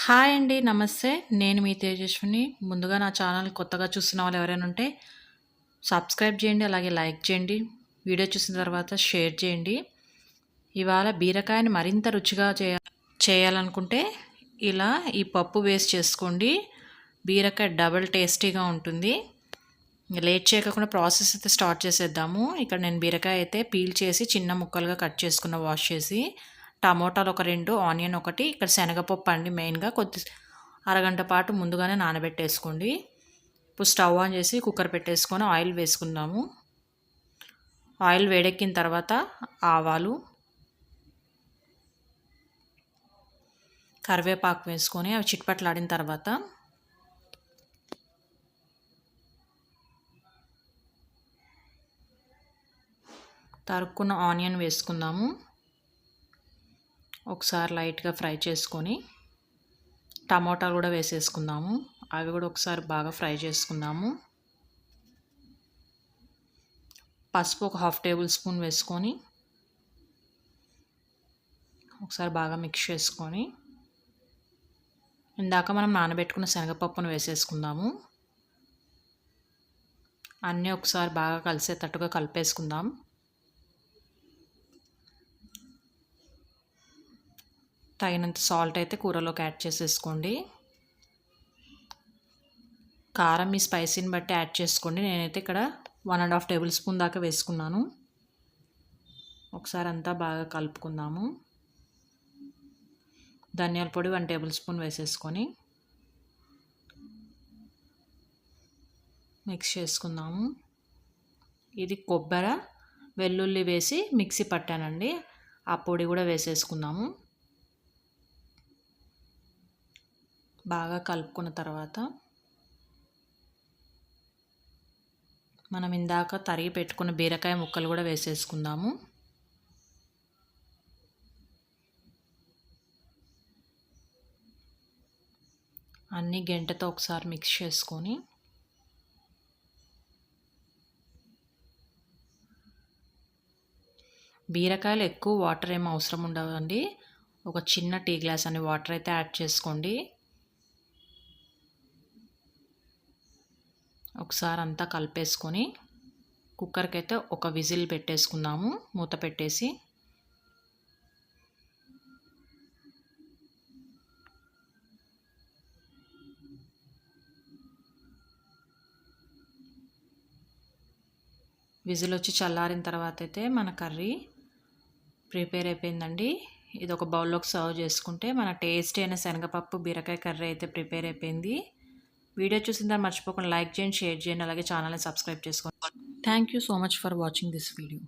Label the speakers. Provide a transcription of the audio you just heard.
Speaker 1: Hi అండి. నమస్తే. నేను మీ తేజస్విని. ముందుగా నా ఛానల్ కొత్తగా చూస్తున్న వాళ్ళు ఎవరైనా ఉంటే సబ్స్క్రైబ్ చేయండి. అలాగే లైక్ చేయండి. వీడియో చూసిన తర్వాత షేర్ చేయండి. ఇవాళ బీరకాయని మరింత రుచిగా చేయాలనుకుంటే ఇలా ఈ పప్పు వేస్ట్ చేసుకోండి. బీరకాయ డబుల్ టేస్టీగా ఉంటుంది. లేట్ చేయకుండా ప్రాసెస్ అయితే స్టార్ట్ చేసేద్దాము. ఇక్కడ నేను బీరకాయ అయితే పీల్ చేసి చిన్న ముక్కలుగా కట్ చేసుకున్న, వాష్ చేసి, టమోటాలు ఒక 2, ఆనియన్ ఒకటి, ఇక్కడ శనగపప్పు అండి మెయిన్గా అరగంట పాటు ముందుగానే నానబెట్టేసుకోండి. ఇప్పుడు స్టవ్ ఆన్ చేసి కుక్కర్ పెట్టేసుకొని ఆయిల్ వేసుకుందాము. ఆయిల్ వేడెక్కిన తర్వాత ఆవాలు, కరివేపాకు వేసుకొని అవి చిట్పట్లాడిన తర్వాత తరుక్కున్న ఆనియన్ వేసుకుందాము. ఒకసారి లైట్గా ఫ్రై చేసుకొని టమోటాలు కూడా వేసేసుకుందాము. అవి కూడా ఒకసారి బాగా ఫ్రై చేసుకుందాము. పసుపు ఒక 1/2 టేబుల్ స్పూన్ వేసుకొని ఒకసారి బాగా మిక్స్ చేసుకొని ఇందాక మనం నానబెట్టుకున్న శనగపప్పును వేసేసుకుందాము. అన్నీ ఒకసారి బాగా కలిసేటట్టుగా కలిపేసుకుందాం. తగినంత సాల్ట్ అయితే కూరలోకి యాడ్ చేసేసుకోండి. కారం మీ స్పైసీని బట్టి యాడ్ చేసుకోండి. నేనైతే ఇక్కడ 1.5 టేబుల్ స్పూన్ దాకా వేసుకున్నాను. ఒకసారి అంతా బాగా కలుపుకుందాము. ధనియాల పొడి 1 టేబుల్ స్పూన్ వేసేసుకొని మిక్స్ చేసుకుందాము. ఇది కొబ్బరి, వెల్లుల్లి వేసి మిక్సీ పట్టానండి. ఆ పొడి కూడా వేసేసుకుందాము. బాగా కలుపుకున్న తర్వాత మనం ఇందాక తరిగి పెట్టుకున్న బీరకాయ ముక్కలు కూడా వేసేసుకుందాము. అన్నీ గెంటతో ఒకసారి మిక్స్ చేసుకొని బీరకాయలు ఎక్కువ వాటర్ ఏమీ అవసరం ఉండదండి. ఒక చిన్న టీ గ్లాస్ అని వాటర్ అయితే యాడ్ చేసుకోండి. ఒకసారి అంతా కలిపేసుకొని కుక్కర్కి అయితే ఒక విజిల్ పెట్టేసుకుందాము. మూత పెట్టేసి విజిల్ వచ్చి చల్లారిన తర్వాత అయితే మన కర్రీ ప్రిపేర్ అయిపోయిందండి. ఇది ఒక బౌల్లోకి సర్వ్ చేసుకుంటే మన టేస్టీ అయిన శనగపప్పు బీరకాయ కర్రీ అయితే ప్రిపేర్ అయిపోయింది. వీడియో చూసిన తర్వాత మర్చిపోకుండా లైక్ చేయండి, షేర్ చేయండి, అలాగే ఛానల్ని సబ్స్క్రైబ్ చేసుకోండి. Thank you so much for watching this video.